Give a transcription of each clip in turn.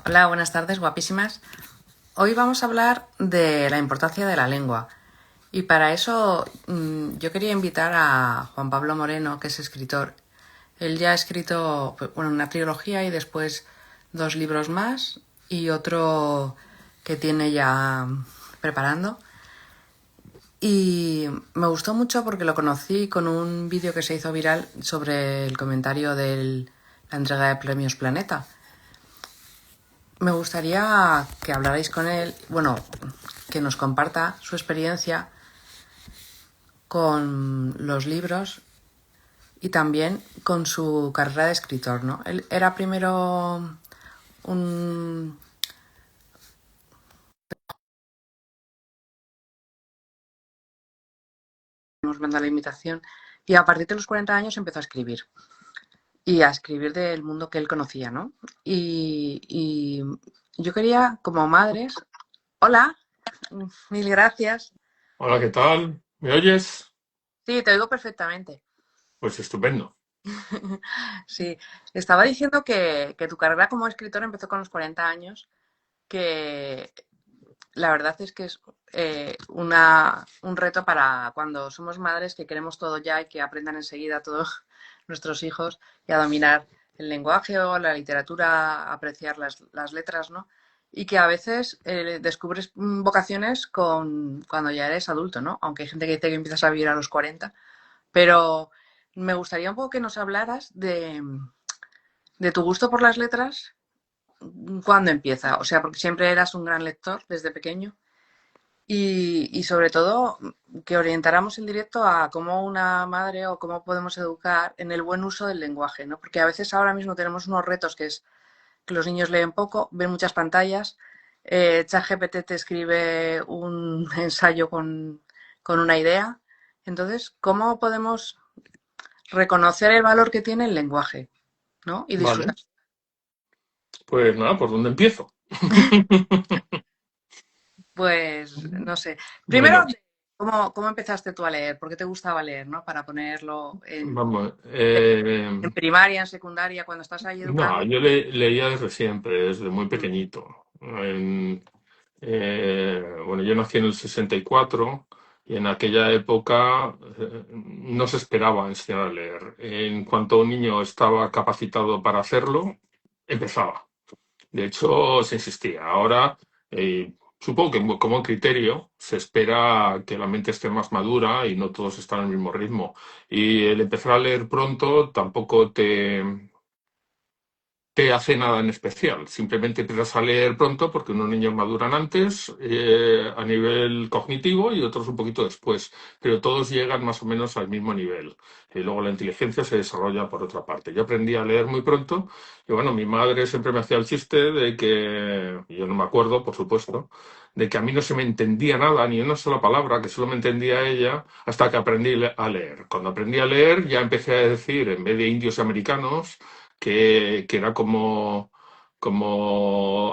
Hola, buenas tardes, guapísimas. Hoy vamos a hablar de la importancia de la lengua. Y para eso yo quería invitar a Juan Pablo Moreno, que es escritor. Él ya ha escrito una trilogía y después 2 libros más y otro que tiene ya preparando. Y me gustó mucho porque lo conocí con un vídeo que se hizo viral sobre el comentario de la entrega de premios Planeta. Me gustaría que hablarais con él, bueno, que nos comparta su experiencia con los libros y también con su carrera de escritor, ¿no? Él era primero un... nos manda la invitación y a partir de los 40 años empezó a escribir y a escribir del mundo que él conocía, ¿no? Y yo quería, como madres... Hola, mil gracias. Hola, ¿qué tal? ¿Me oyes? Sí, te oigo perfectamente. Pues estupendo. Sí, estaba diciendo que tu carrera como escritor empezó con los 40 años, que la verdad es que es un reto para cuando somos madres que queremos todo ya y que aprendan enseguida todos nuestros hijos y a dominar el lenguaje o la literatura, a apreciar las letras, ¿no? Y que a veces descubres vocaciones cuando ya eres adulto, ¿no? Aunque hay gente que dice que empiezas a vivir a los 40, pero me gustaría un poco que nos hablaras de tu gusto por las letras, ¿cuándo empieza? O sea, porque siempre eras un gran lector desde pequeño y sobre todo que orientáramos el directo a cómo una madre o cómo podemos educar en el buen uso del lenguaje, ¿no? Porque a veces ahora mismo tenemos unos retos que es que los niños leen poco, ven muchas pantallas, ChatGPT te escribe un ensayo con una idea. Entonces, ¿cómo podemos reconocer el valor que tiene el lenguaje, ¿no? Y disfrutar. Vale, pues nada, ¿por dónde empiezo? Pues no sé. Primero, Bueno, ¿cómo empezaste tú a leer? ¿Por qué te gustaba leer, ¿no? Para ponerlo vamos. en primaria, en secundaria, cuando estás ahí No, educando. yo leía desde siempre, desde muy Mm. pequeñito. Bueno, yo nací en el 64 y en aquella época no se esperaba enseñar a leer. En cuanto un niño estaba capacitado para hacerlo, empezaba. De hecho, se insistía. Ahora, supongo que como criterio se espera que la mente esté más madura y no todos están al mismo ritmo. Y el empezar a leer pronto tampoco te hace nada en especial. Simplemente empiezas a leer pronto porque unos niños maduran antes a nivel cognitivo y otros un poquito después, pero todos llegan más o menos al mismo nivel. Y luego la inteligencia se desarrolla por otra parte. Yo aprendí a leer muy pronto y bueno, mi madre siempre me hacía el chiste de que, y yo no me acuerdo, por supuesto, de que a mí no se me entendía nada, ni una sola palabra, que solo me entendía ella, hasta que aprendí a leer. Cuando aprendí a leer ya empecé a decir, en vez de indios y americanos, que era como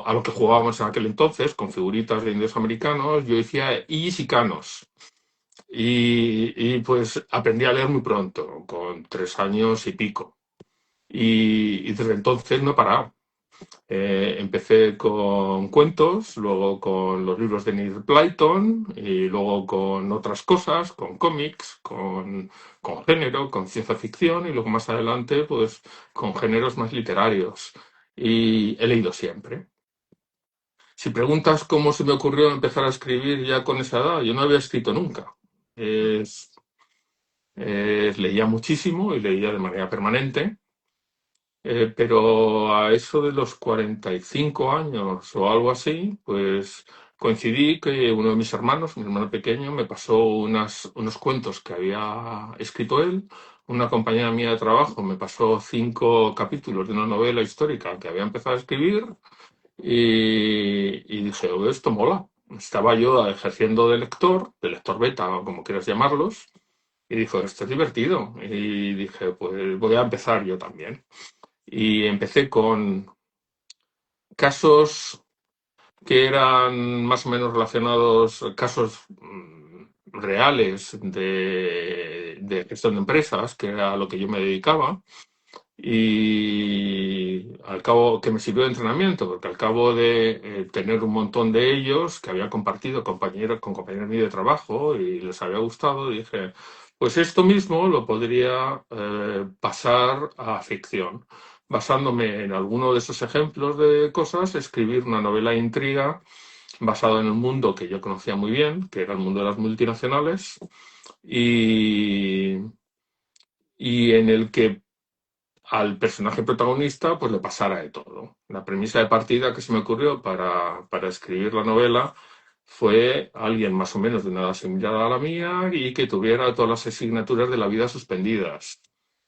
a lo que jugábamos en aquel entonces, con figuritas de indios americanos, yo decía illicicanos. Pues aprendí a leer muy pronto, con 3 años y pico. Y desde entonces no he parado. Empecé con cuentos, luego con los libros de Neil Blyton y luego con otras cosas, con cómics, con género, con ciencia ficción y luego más adelante pues con géneros más literarios. Y he leído siempre. Si preguntas cómo se me ocurrió empezar a escribir ya con esa edad, yo no había escrito nunca. Es- Leía muchísimo y leía de manera permanente. Pero a eso de los 45 años o algo así, pues coincidí que uno de mis hermanos, mi hermano pequeño, me pasó unos cuentos que había escrito él. Una compañera mía de trabajo me pasó 5 capítulos de una novela histórica que había empezado a escribir y dije, "Oh, esto mola". Estaba yo ejerciendo de lector beta o como quieras llamarlos, y dijo, esto es divertido. Y dije, pues voy a empezar yo también. Y empecé con casos que eran más o menos relacionados, casos reales de gestión de empresas, que era a lo que yo me dedicaba. y al cabo que me sirvió de entrenamiento, porque al cabo de tener un montón de ellos que había compartido con compañeros míos de trabajo y les había gustado, dije, pues esto mismo lo podría pasar a ficción. Basándome en alguno de esos ejemplos de cosas, escribir una novela de intriga basado en el mundo que yo conocía muy bien, que era el mundo de las multinacionales, y, y en el que al personaje protagonista pues le pasara de todo. La premisa de partida que se me ocurrió para escribir la novela fue alguien más o menos de una edad similar a la mía y que tuviera todas las asignaturas de la vida suspendidas.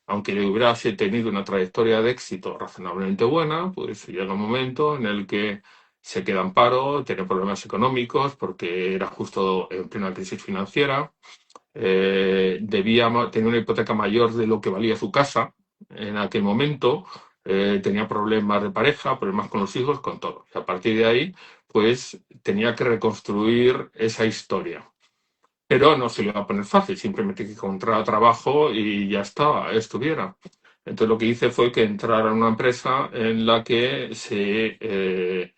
Aunque le hubiese tenido una trayectoria de éxito razonablemente buena, pues llega un momento en el que se queda en paro, tiene problemas económicos porque era justo en plena crisis financiera, tenía una hipoteca mayor de lo que valía su casa en aquel momento, tenía problemas de pareja, problemas con los hijos, con todo. Y a partir de ahí, pues tenía que reconstruir esa historia. Pero no se le iba a poner fácil, simplemente que encontrara trabajo y ya estaba, estuviera. Entonces lo que hice fue que entrara en una empresa en la que se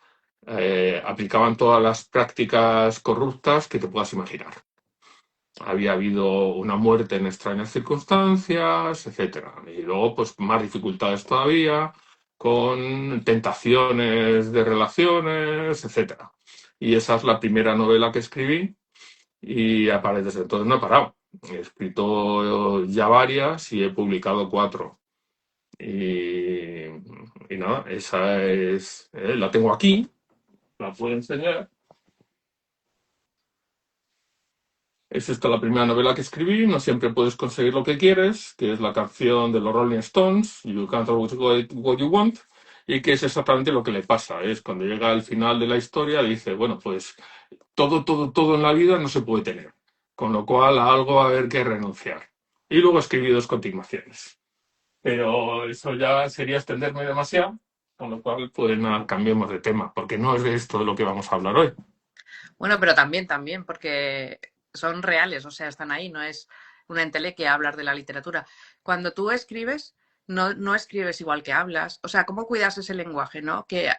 aplicaban todas las prácticas corruptas que te puedas imaginar. Había habido una muerte en extrañas circunstancias, etcétera. Y luego, pues, más dificultades todavía, con tentaciones de relaciones, etcétera. Y esa es la primera novela que escribí y desde entonces no he parado. He escrito ya varias y he publicado 4. Y, y nada, esa es, la tengo aquí, la puedo enseñar. Es esta la primera novela que escribí, No siempre puedes conseguir lo que quieres, que es la canción de los Rolling Stones, You can't always get what you want, y que es exactamente lo que le pasa. Es cuando llega al final de la historia, dice, bueno, pues todo en la vida no se puede tener, con lo cual a algo va a haber que renunciar. Y luego escribí 2 continuaciones. Pero eso ya sería extenderme demasiado, con lo cual, pues nada, cambiemos de tema, porque no es de esto de lo que vamos a hablar hoy. Bueno, pero también, porque son reales, o sea, están ahí, no es una entelequia hablar de la literatura. Cuando tú escribes, no escribes igual que hablas. O sea, ¿cómo cuidas ese lenguaje, no? ¿Qué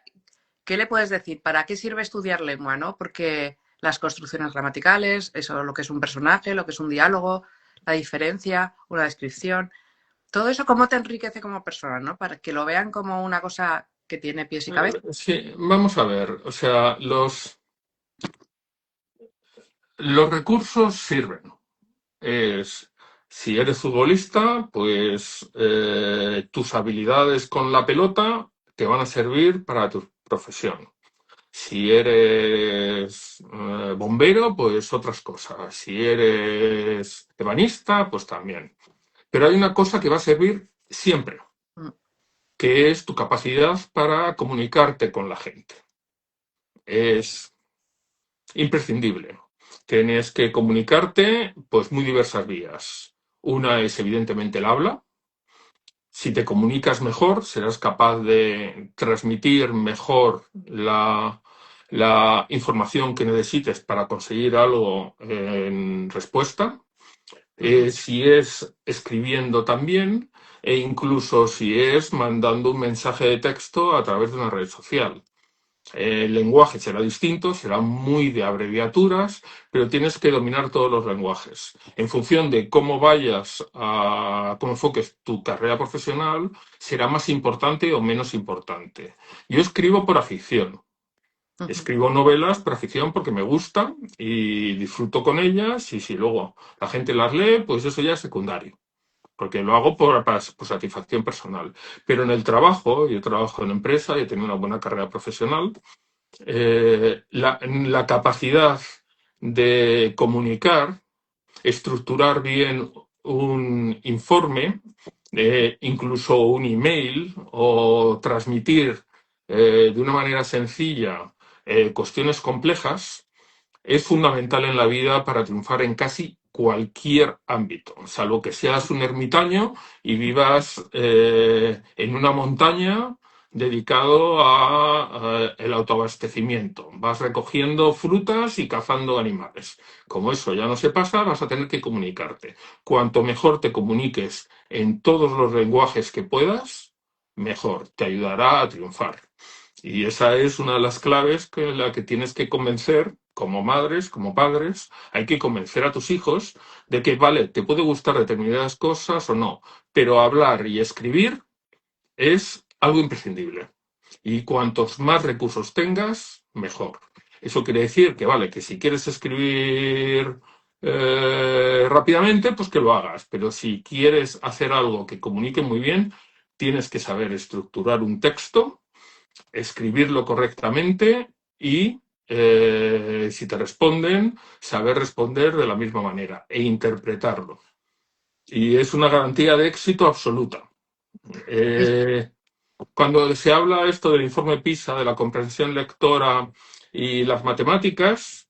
le puedes decir? ¿Para qué sirve estudiar lengua, no? Porque las construcciones gramaticales, eso, lo que es un personaje, lo que es un diálogo, la diferencia, una descripción, todo eso, ¿cómo te enriquece como persona, no? Para que lo vean como una cosa que tiene pies y cabeza. Sí, vamos a ver, o sea, los recursos sirven. Si eres futbolista, pues tus habilidades con la pelota te van a servir para tu profesión. Si eres bombero, pues otras cosas. Si eres ebanista, pues también. Pero hay una cosa que va a servir siempre, Mm, que es tu capacidad para comunicarte con la gente. Es imprescindible. Tienes que comunicarte, pues, muy diversas vías. Una es evidentemente el habla. Si te comunicas mejor, serás capaz de transmitir mejor la información que necesites para conseguir algo en respuesta. ujú, Si es escribiendo también, e incluso si es mandando un mensaje de texto a través de una red social. El lenguaje será distinto, será muy de abreviaturas, pero tienes que dominar todos los lenguajes. En función de cómo enfoques tu carrera profesional, será más importante o menos importante. Yo escribo por afición. ujú. Escribo novelas por afición porque me gustan y disfruto con ellas, y si luego la gente las lee, pues eso ya es secundario, porque lo hago por satisfacción personal. Pero en el trabajo, yo trabajo en empresa y he tenido una buena carrera profesional, la capacidad de comunicar, estructurar bien un informe, incluso un email, o transmitir de una manera sencilla cuestiones complejas, es fundamental en la vida para triunfar en casi cualquier ámbito, salvo que seas un ermitaño y vivas en una montaña dedicado a el autoabastecimiento. Vas recogiendo frutas y cazando animales. Como eso ya no se pasa, vas a tener que comunicarte. Cuanto mejor te comuniques en todos los lenguajes que puedas, mejor. Te ayudará a triunfar. Y esa es una de las claves que la que tienes que convencer, como madres, como padres, hay que convencer a tus hijos de que, vale, te puede gustar determinadas cosas o no, pero hablar y escribir es algo imprescindible. Y cuantos más recursos tengas, mejor. Eso quiere decir que, vale, que si quieres escribir rápidamente, pues que lo hagas. Pero si quieres hacer algo que comunique muy bien, tienes que saber estructurar un texto, escribirlo correctamente y, si te responden, saber responder de la misma manera e interpretarlo. Y es una garantía de éxito absoluta. Y Eh, Cuando se habla esto del informe PISA, de la comprensión lectora y las matemáticas,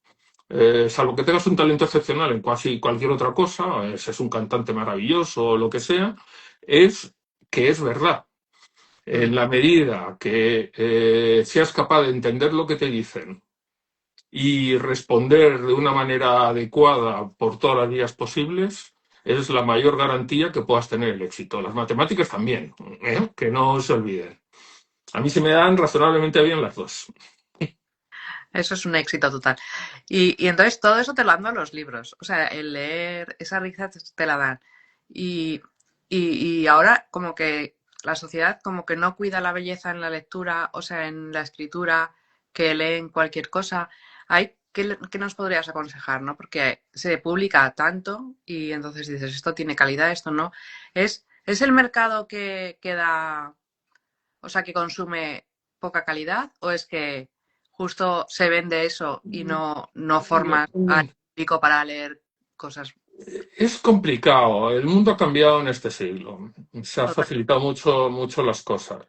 salvo que tengas un talento excepcional en casi cualquier otra cosa, es un cantante maravilloso o lo que sea, es que es verdad. mm, En la medida que seas capaz de entender lo que te dicen y responder de una manera adecuada por todas las vías posibles, es la mayor garantía que puedas tener el éxito. Las matemáticas también, que no se olviden. A mí se me dan razonablemente bien las dos. eso es un éxito total. Y entonces todo eso te lo dan los libros. O sea, el leer, esa riqueza te la dan. Y, y ahora como que la sociedad como que no cuida la belleza en la lectura, o sea, en la escritura, que leen cualquier cosa. ¿Qué nos podrías aconsejar, no? Porque se publica tanto y entonces dices, esto tiene calidad, esto no. ¿Es el mercado que da, o sea, que consume poca calidad o es que justo se vende eso y no formas al público para leer cosas? Es complicado. El mundo ha cambiado en este siglo. Se ha Total. facilitado mucho las cosas.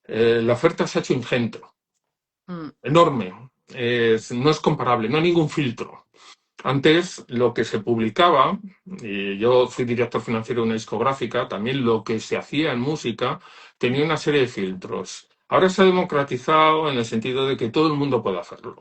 La oferta se ha hecho ingente, Mm, enorme. No es comparable, no hay ningún filtro. Antes lo que se publicaba, y yo fui director financiero de una discográfica, también lo que se hacía en música tenía una serie de filtros. Ahora se ha democratizado en el sentido de que todo el mundo puede hacerlo.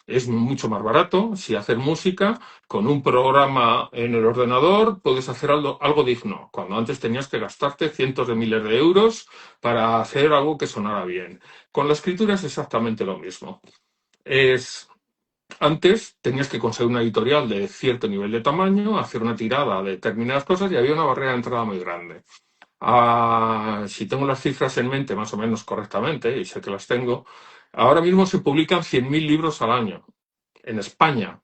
Es mucho más barato si hacer música con un programa en el ordenador puedes hacer algo digno, cuando antes tenías que gastarte cientos de miles de euros para hacer algo que sonara bien. Con la escritura es exactamente lo mismo. Es Antes tenías que conseguir una editorial de cierto nivel de tamaño, hacer una tirada de determinadas cosas y había una barrera de entrada muy grande. Si tengo las cifras en mente más o menos correctamente, y sé que las tengo, ahora mismo se publican 100.000 libros al año en España.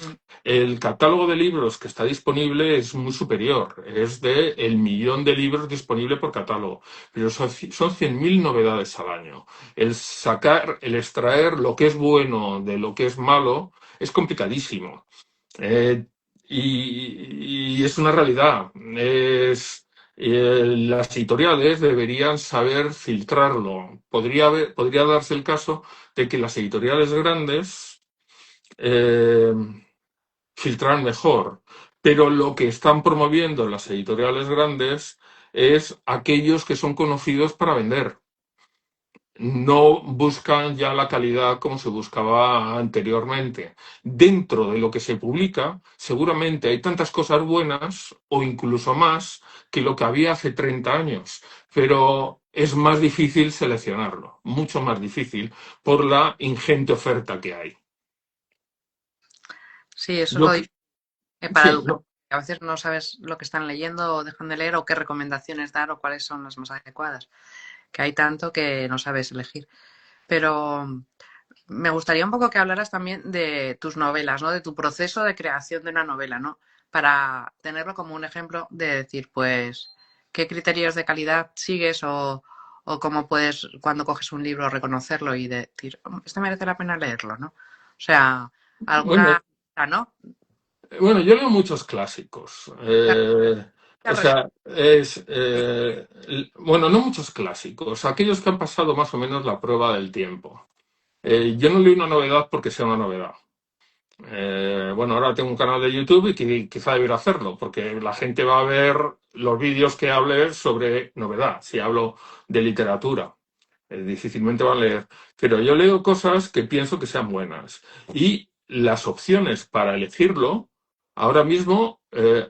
mm. El catálogo de libros que está disponible es muy superior, es de el millón de libros disponibles por catálogo, pero son 100.000 novedades al año. El extraer lo que es bueno de lo que es malo es complicadísimo. Eh, y es una realidad. Las editoriales deberían saber filtrarlo. Podría darse el caso de que las editoriales grandes eh, filtrar mejor. Pero lo que están promoviendo las editoriales grandes es aquellos que son conocidos para vender. No buscan ya la calidad como se buscaba anteriormente. Dentro de lo que se publica, seguramente hay tantas cosas buenas o incluso más que lo que había hace 30 años, pero es más difícil seleccionarlo, mucho más difícil por la ingente oferta que hay. Sí, eso es Yo, lo difícil para sí, educar. no, A veces no sabes lo que están leyendo o dejan de leer o qué recomendaciones dar o cuáles son las más adecuadas. Que hay tanto que no sabes elegir. Pero me gustaría un poco que hablaras también de tus novelas, ¿no? De tu proceso de creación de una novela, ¿no? Para tenerlo como un ejemplo de decir, pues, qué criterios de calidad sigues o cómo puedes, cuando coges un libro, reconocerlo y decir, este merece la pena leerlo, ¿no? O sea, bueno, alguna, ¿no? Bueno, yo leo muchos clásicos. O Al revés. sea, bueno, no muchos clásicos, aquellos que han pasado más o menos la prueba del tiempo. Yo no leo una novedad porque sea una novedad. Bueno, ahora tengo un canal de YouTube y quizá debería hacerlo, porque la gente va a ver los vídeos que hable sobre novedad, si hablo de literatura. Difícilmente van a leer. Pero yo leo cosas que pienso que sean buenas. Y las opciones para elegirlo, ahora mismo,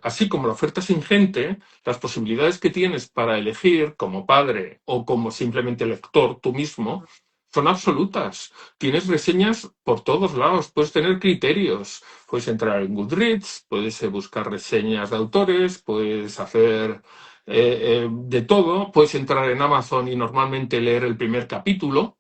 así como la oferta es ingente, las posibilidades que tienes para elegir como padre o como simplemente lector tú mismo son absolutas. Tienes reseñas por todos lados, puedes tener criterios, puedes entrar en Goodreads, puedes buscar reseñas de autores, puedes hacer de todo, puedes entrar en Amazon y normalmente leer el primer capítulo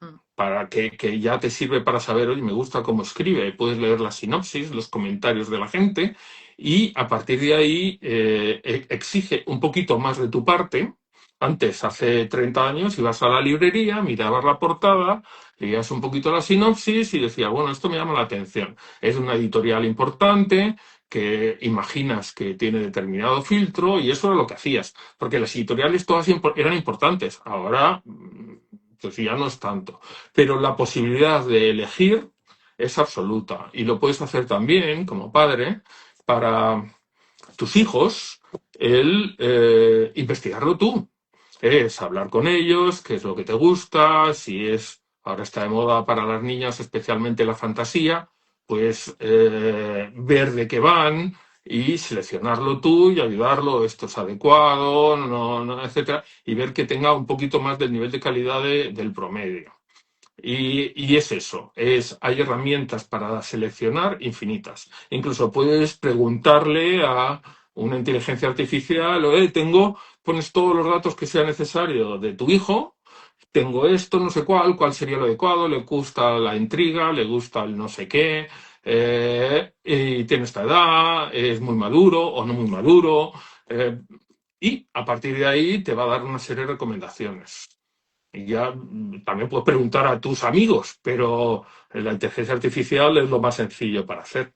Mm. para que ya te sirve para saber, oye, me gusta cómo escribe, puedes leer la sinopsis, los comentarios de la gente y a partir de ahí exige un poquito más de tu parte. Antes, hace 30 años, ibas a la librería, mirabas la portada, leías un poquito la sinopsis y decías, bueno, esto me llama la atención. Es una editorial importante que imaginas que tiene determinado filtro y eso era lo que hacías, porque las editoriales todas eran importantes. Ahora, pues ya no es tanto. Pero la posibilidad de elegir es absoluta y lo puedes hacer también como padre para tus hijos, el investigarlo tú. Es hablar con ellos, qué es lo que te gusta, si es, ahora está de moda para las niñas, especialmente la fantasía, pues ver de qué van y seleccionarlo tú y ayudarlo, esto es adecuado, etcétera, y ver que tenga un poquito más del nivel de calidad del promedio. Y es eso, hay herramientas para seleccionar infinitas. Incluso puedes preguntarle a una inteligencia artificial, pones todos los datos que sea necesario de tu hijo, tengo esto, no sé cuál sería lo adecuado, le gusta la intriga, le gusta el no sé qué, y tiene esta edad, es muy maduro o no muy maduro, y a partir de ahí te va a dar una serie de recomendaciones. Y ya también puedes preguntar a tus amigos, pero la inteligencia artificial es lo más sencillo para hacer.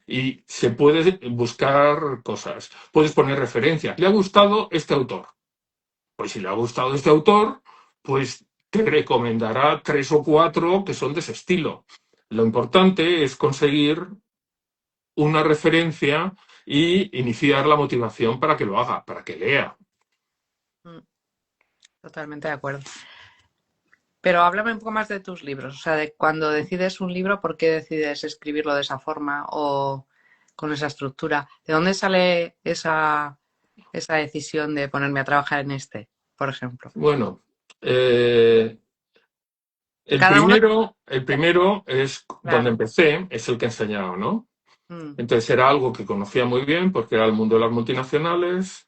Y se puede buscar cosas. Puedes poner referencias. ¿Le ha gustado este autor? Pues si le ha gustado este autor, pues te recomendará tres o cuatro que son de ese estilo. Lo importante es conseguir una referencia y iniciar la motivación para que lo haga, para que lea. Mm. Totalmente de acuerdo. Pero háblame un poco más de tus libros, o sea, de cuando decides un libro, ¿por qué decides escribirlo de esa forma o con esa estructura? ¿De dónde sale esa decisión de ponerme a trabajar en este, por ejemplo? Bueno, eh, Cada uno. el primero es donde Claro. empecé, es el que he enseñado, ¿no? Mm. Entonces era algo que conocía muy bien porque era el mundo de las multinacionales,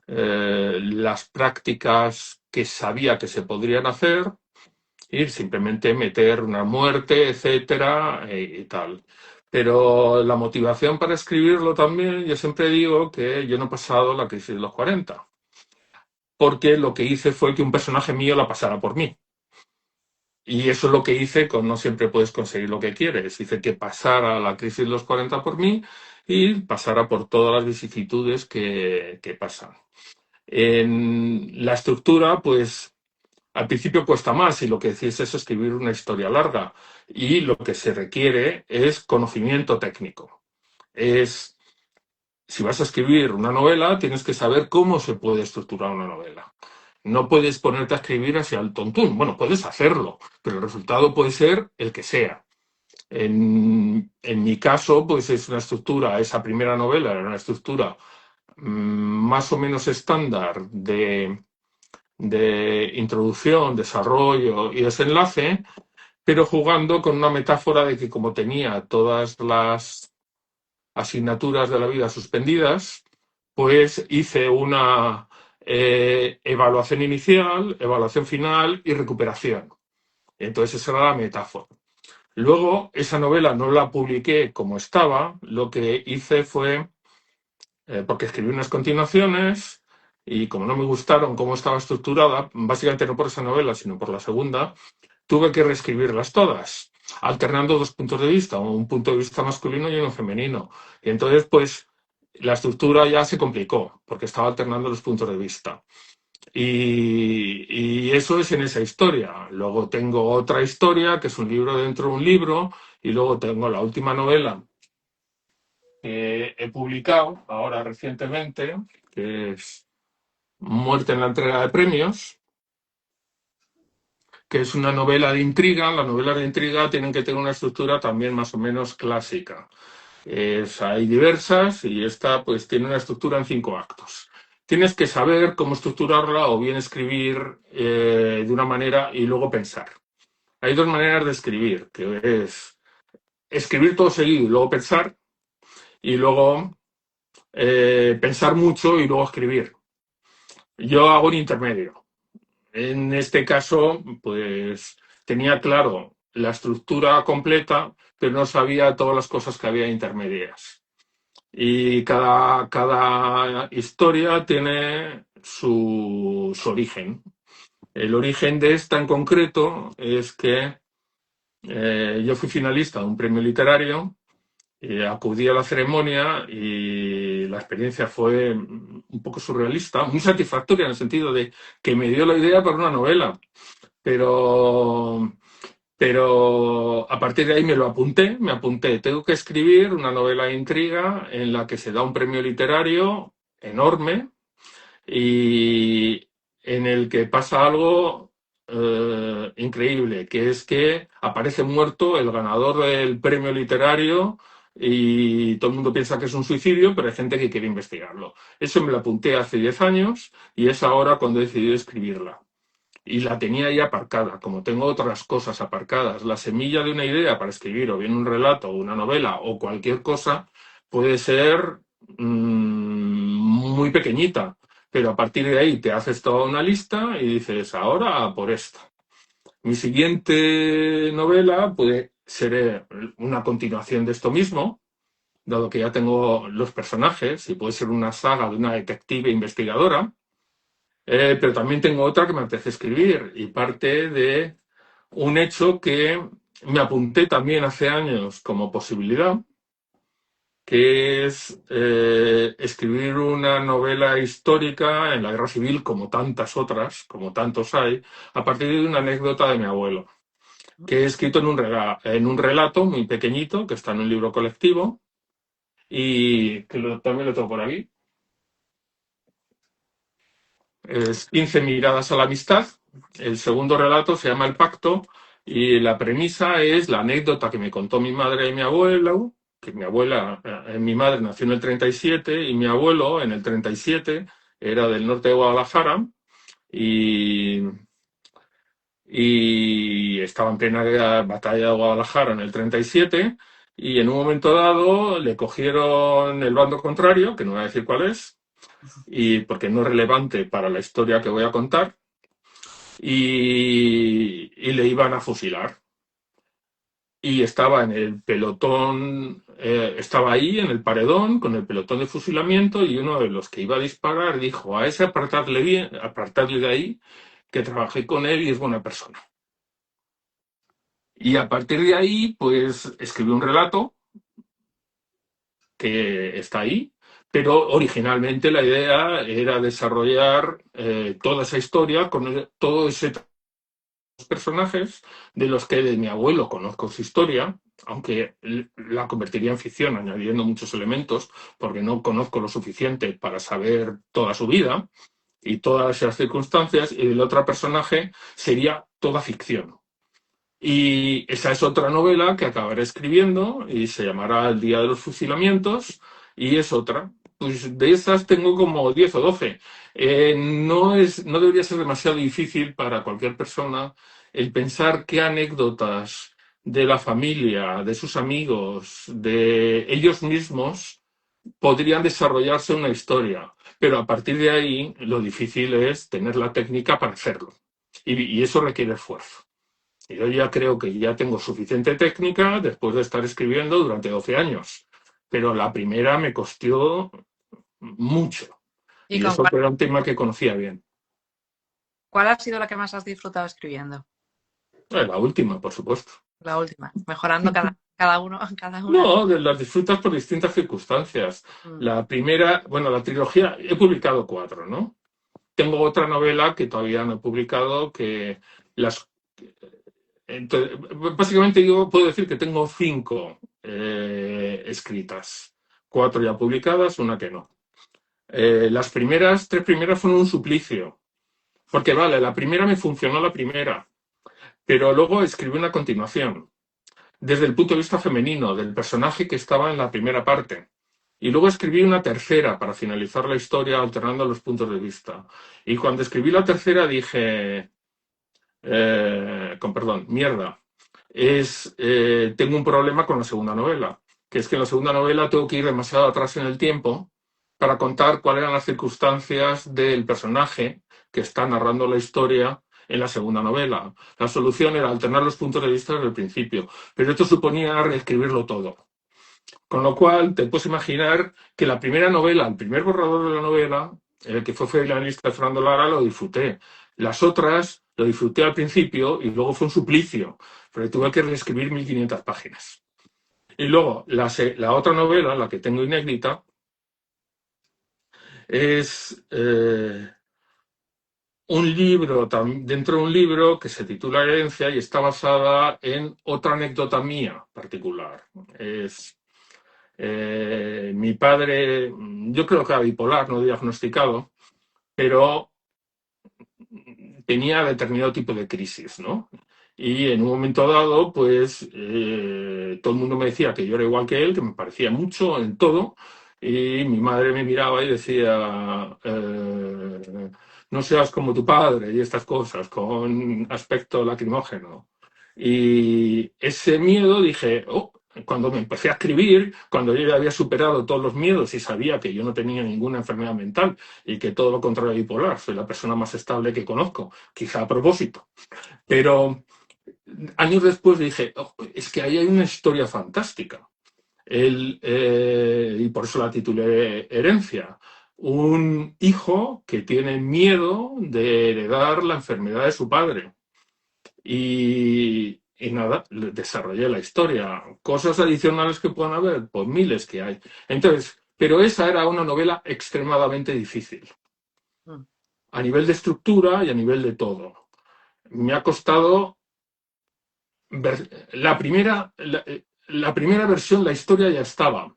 las prácticas que sabía que se podrían hacer, ir simplemente meter una muerte, etcétera, y tal. Pero la motivación para escribirlo también, yo siempre digo que yo no he pasado la crisis de los 40, porque lo que hice fue que un personaje mío la pasara por mí. Y eso es lo que hice con No siempre puedes conseguir lo que quieres. Hice que pasara la crisis de los 40 por mí y pasara por todas las vicisitudes que pasan. En la estructura, pues al principio cuesta más y lo que decís es escribir una historia larga y lo que se requiere es conocimiento técnico. Es, si vas a escribir una novela, tienes que saber cómo se puede estructurar una novela. No puedes ponerte a escribir hacia el tontún. Bueno, puedes hacerlo, pero el resultado puede ser el que sea. En mi caso, pues es una estructura, esa primera novela era una estructura más o menos estándar de introducción, desarrollo y desenlace, pero jugando con una metáfora de que como tenía todas las asignaturas de la vida suspendidas, pues hice una evaluación inicial, evaluación final y recuperación. Entonces esa era la metáfora. Luego, esa novela no la publiqué como estaba, lo que hice fue, porque escribí unas continuaciones y como no me gustaron cómo estaba estructurada, básicamente no por esa novela, sino por la segunda, tuve que reescribirlas todas, alternando dos puntos de vista, un punto de vista masculino y uno femenino. Y entonces, pues, la estructura ya se complicó, porque estaba alternando los puntos de vista. Y eso es en esa historia. Luego tengo otra historia, que es un libro dentro de un libro, y luego tengo la última novela que he publicado ahora recientemente, que es Muerte en la entrega de premios, que es una novela de intriga. Las novelas de intriga tienen que tener una estructura también más o menos clásica. Hay diversas y esta pues tiene una estructura en 5 actos. Tienes que saber cómo estructurarla o bien escribir de una manera y luego pensar. Hay dos maneras de escribir, que es escribir todo seguido y luego pensar, y luego pensar mucho y luego escribir. Yo hago un intermedio. En este caso, pues tenía claro la estructura completa, pero no sabía todas las cosas que había intermedias. Y cada historia tiene su origen. El origen de esta en concreto es que yo fui finalista de un premio literario, acudí a la ceremonia y la experiencia fue un poco surrealista, muy satisfactoria en el sentido de que me dio la idea para una novela, pero, pero a partir de ahí me apunté, tengo que escribir una novela de intriga en la que se da un premio literario enorme y en el que pasa algo increíble, que es que aparece muerto el ganador del premio literario y todo el mundo piensa que es un suicidio, pero hay gente que quiere investigarlo. Eso me lo apunté hace 10 años y es ahora cuando he decidido escribirla. Y la tenía ahí aparcada, como tengo otras cosas aparcadas. La semilla de una idea para escribir, o bien un relato, o una novela, o cualquier cosa, puede ser muy pequeñita, pero a partir de ahí te haces toda una lista y dices, ahora por esta. Mi siguiente novela puede ser una continuación de esto mismo, dado que ya tengo los personajes, y puede ser una saga de una detective investigadora, pero también tengo otra que me apetece escribir y parte de un hecho que me apunté también hace años como posibilidad, que es escribir una novela histórica en la Guerra Civil, como tantas otras, como tantos hay, a partir de una anécdota de mi abuelo, que he escrito en un relato muy pequeñito, que está en un libro colectivo, y que también lo tengo por aquí. Es 15 miradas a la amistad. El segundo relato se llama El pacto y la premisa es la anécdota que me contó mi madre y mi abuelo, que mi madre nació en el 37 y mi abuelo en el 37 era del norte de Guadalajara y, y estaba en plena batalla de Guadalajara en el 37 y en un momento dado le cogieron el bando contrario, que no voy a decir cuál es, y porque no es relevante para la historia que voy a contar, y le iban a fusilar. Y estaba en el pelotón, estaba ahí en el paredón con el pelotón de fusilamiento y uno de los que iba a disparar dijo, a ese apartarle bien, apartarle de ahí, que trabajé con él y es buena persona. Y a partir de ahí, pues escribí un relato que está ahí, pero originalmente la idea era desarrollar toda esa historia con todo ese personajes de los que de mi abuelo conozco su historia, aunque la convertiría en ficción añadiendo muchos elementos, porque no conozco lo suficiente para saber toda su vida y todas esas circunstancias, y el otro personaje sería toda ficción. Y esa es otra novela que acabaré escribiendo y se llamará El día de los fusilamientos y es otra. Pues de esas tengo como 10 o 12. No debería ser demasiado difícil para cualquier persona el pensar qué anécdotas de la familia, de sus amigos, de ellos mismos podrían desarrollarse una historia. Pero a partir de ahí lo difícil es tener la técnica para hacerlo. Y eso requiere esfuerzo. Yo ya creo que ya tengo suficiente técnica después de estar escribiendo durante 12 años, pero la primera me costó mucho ¿Y y con eso era un tema que conocía bien. cuál ha sido la que más has disfrutado escribiendo? La última, por supuesto. La última, mejorando cada uno, cada una. No, las disfrutas por distintas circunstancias. Mm, La primera, bueno, la trilogía, he publicado 4, ¿no? tengo otra novela que todavía no he publicado, que las... Entonces, básicamente yo puedo decir que tengo 5 escritas, 4 ya publicadas, una que no. Las primeras, 3 primeras fueron un suplicio, porque vale, la primera me funcionó la primera, pero luego escribí una continuación, desde el punto de vista femenino, del personaje que estaba en la primera parte. Y luego escribí una tercera para finalizar la historia alternando los puntos de vista. Y cuando escribí la tercera dije, con perdón, mierda, tengo un problema con la segunda novela, que es que en la segunda novela tengo que ir demasiado atrás en el tiempo para contar cuáles eran las circunstancias del personaje que está narrando la historia en la segunda novela. La solución era alternar los puntos de vista desde el principio, pero esto suponía reescribirlo todo. Con lo cual, te puedes imaginar que la primera novela, el primer borrador de la novela, el que fue finalista de Fernando Lara, lo disfruté. Las otras lo disfruté al principio y luego fue un suplicio, porque tuve que reescribir 1500 páginas. Y luego, la otra novela, la que tengo inédita, es un libro, dentro de un libro que se titula Herencia y está basada en otra anécdota mía particular. Mi padre, yo creo que era bipolar, no diagnosticado, pero tenía determinado tipo de crisis, ¿no? Y en un momento dado, pues todo el mundo me decía que yo era igual que él, que me parecía mucho en todo, y mi madre me miraba y decía, no seas como tu padre y estas cosas, con aspecto lacrimógeno. Y ese miedo dije, oh, cuando me empecé a escribir, cuando yo ya había superado todos los miedos y sabía que yo no tenía ninguna enfermedad mental y que todo lo contrario a bipolar, soy la persona más estable que conozco, quizá a propósito. Pero años después dije, oh, es que ahí hay una historia fantástica. Y por eso la titulé Herencia. Un hijo que tiene miedo de heredar la enfermedad de su padre. Y nada, desarrollé la historia. Cosas adicionales que puedan haber, pues miles que hay. Entonces, pero esa era una novela extremadamente difícil, Mm. a nivel de estructura y a nivel de todo. Me ha costado la primera versión, la historia ya estaba,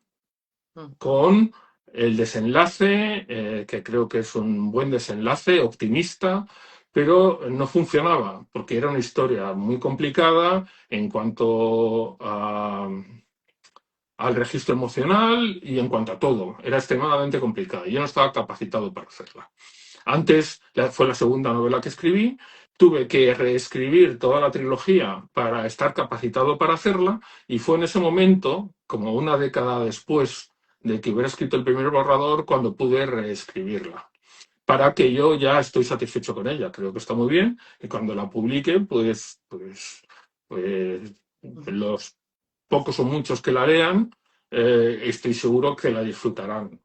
Mm. con el desenlace, que creo que es un buen desenlace, optimista, pero no funcionaba, porque era una historia muy complicada en cuanto al registro emocional y en cuanto a todo. Era extremadamente complicada y yo no estaba capacitado para hacerla. Antes fue la segunda novela que escribí, tuve que reescribir toda la trilogía para estar capacitado para hacerla y fue en ese momento, como una década después de que hubiera escrito el primer borrador, cuando pude reescribirla. Para que yo ya estoy satisfecho con ella, creo que está muy bien y cuando la publique, pues los pocos o muchos que la lean, estoy seguro que la disfrutarán,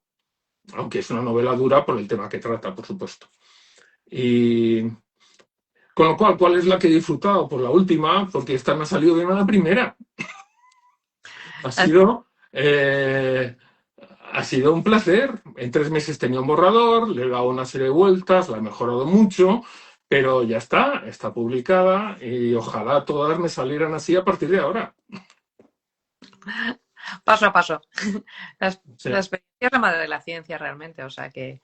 aunque es una novela dura por el tema que trata, por supuesto. Y con lo cual, ¿cuál es la que he disfrutado? Pues la última, porque esta me ha salido bien a la primera. Ha sido, eh, ha sido un placer. En 3 meses tenía un borrador, le he dado una serie de vueltas, la he mejorado mucho, pero ya está publicada y ojalá todas me salieran así a partir de ahora. Paso a paso. Sí, La experiencia es la madre de la ciencia realmente, o sea que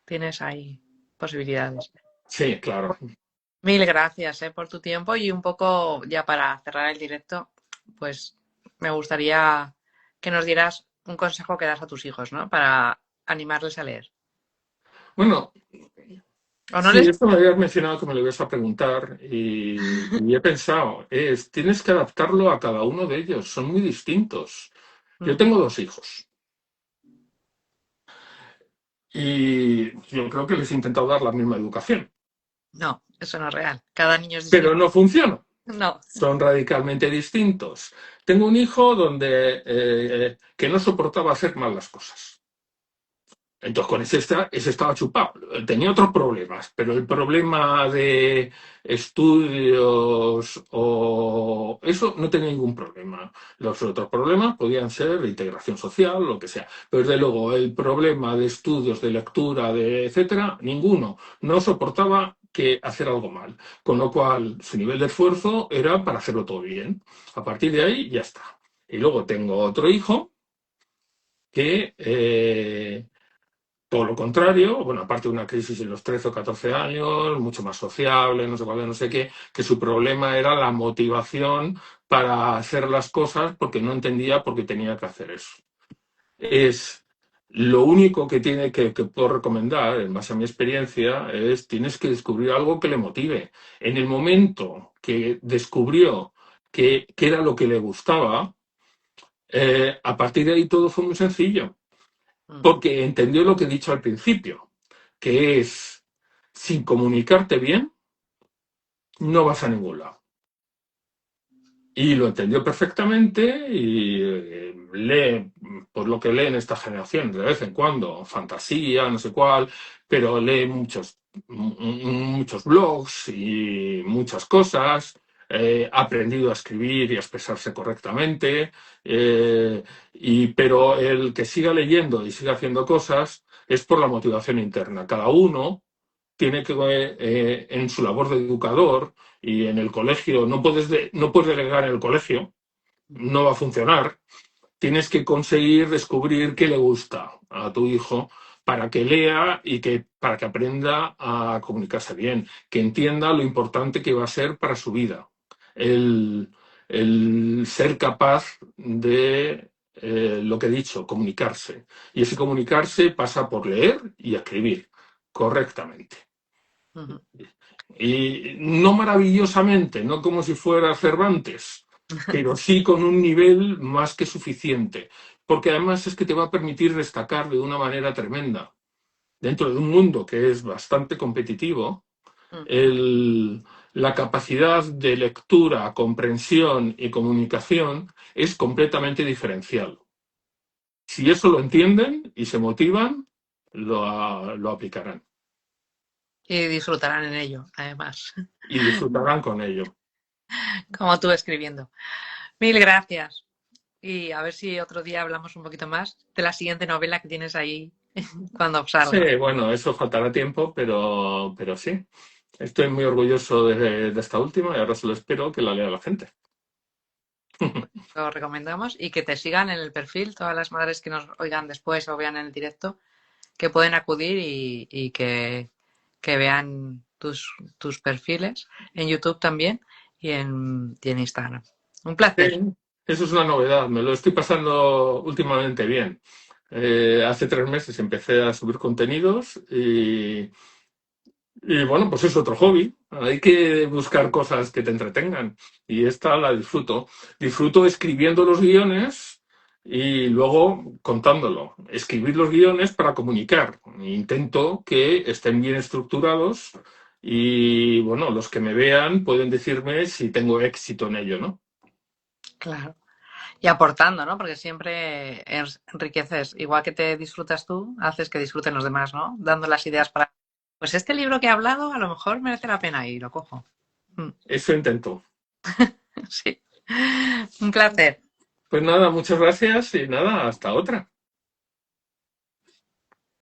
tienes ahí posibilidades. sí, claro. Mil gracias, por tu tiempo y un poco ya para cerrar el directo, pues me gustaría que nos dieras un consejo que das a tus hijos, ¿no? Para animarles a leer. Bueno, O no sí, les... esto me habías mencionado que me lo ibas a preguntar y he pensado, tienes que adaptarlo a cada uno de ellos, son muy distintos. Yo Mm. tengo 2 hijos y yo creo que les he intentado dar la misma educación, No, eso no es real. Cada niño es pero distinto. no funciona, No. son radicalmente distintos. Tengo un hijo que no soportaba hacer mal las cosas. Entonces, con ese estaba chupado. Tenía otros problemas, pero el problema de estudios luego, eso no tenía ningún problema. Los otros problemas podían ser de integración social, lo que sea. Pero desde luego, el problema de estudios, de lectura, de etcétera, ninguno. No soportaba que hacer algo mal. Con lo cual, su nivel de esfuerzo era para hacerlo todo bien. A partir de ahí, ya está. Y luego tengo otro hijo que todo lo contrario, bueno, aparte de una crisis en los 13 o 14 años, mucho más sociable, no sé cuál, no sé qué, que su problema era la motivación para hacer las cosas porque no entendía por qué tenía que hacer eso. Es lo único que que puedo recomendar, en base a mi experiencia, es tienes que descubrir algo que le motive. En el momento que descubrió que era lo que le gustaba, a partir de ahí todo fue muy sencillo porque entendió lo que he dicho al principio, que es, sin comunicarte bien, no vas a ningún lado. Y lo entendió perfectamente y lee, por lo que lee en esta generación, de vez en cuando, fantasía, no sé cuál, pero lee muchos blogs y muchas cosas, ha aprendido a escribir y a expresarse correctamente, pero el que siga leyendo y siga haciendo cosas es por la motivación interna. Cada uno tiene que, en su labor de educador y en el colegio, no puedes delegar en el colegio, no va a funcionar. Tienes que conseguir descubrir qué le gusta a tu hijo para que lea y para que aprenda a comunicarse bien, que entienda lo importante que va a ser para su vida. El, el ser capaz de, lo que he dicho, comunicarse. Y ese comunicarse pasa por leer y escribir correctamente. Uh-huh. Y no maravillosamente, no como si fuera Cervantes, pero sí con un nivel más que suficiente, porque además es que te va a permitir destacar de una manera tremenda. Dentro de un mundo que es bastante competitivo, el- la capacidad de lectura, comprensión y comunicación es completamente diferencial. Si eso lo entienden y se motivan, lo aplicarán Y disfrutarán en ello, además, y disfrutarán con ello. como tú escribiendo. Mil gracias. Y a ver si otro día hablamos un poquito más de la siguiente novela que tienes ahí cuando salga. Sí, bueno, eso faltará tiempo, pero sí. Estoy muy orgulloso de esta última y ahora solo espero que la lea la gente. Lo recomendamos y que te sigan en el perfil todas las madres que nos oigan después o vean en el directo, que pueden acudir y que vean tus perfiles en YouTube también y en Instagram. Un Sí, placer. eso es una novedad, me lo estoy pasando últimamente bien. Hace 3 meses empecé a subir contenidos y bueno, pues es otro hobby. Hay que buscar cosas que te entretengan y esta la disfruto. Disfruto escribiendo los guiones y luego contándolo. Escribir los guiones para comunicar. Intento que estén bien estructurados y bueno, los que me vean pueden decirme si tengo éxito en ello, ¿no? Claro. Y aportando, ¿no? Porque siempre enriqueces, igual que te disfrutas tú, haces que disfruten los demás, ¿no? Dando las ideas para, pues este libro que he hablado a lo mejor merece la pena y lo cojo. Mm, Eso intento. sí. Un placer. Pues nada, muchas gracias y nada, hasta otra.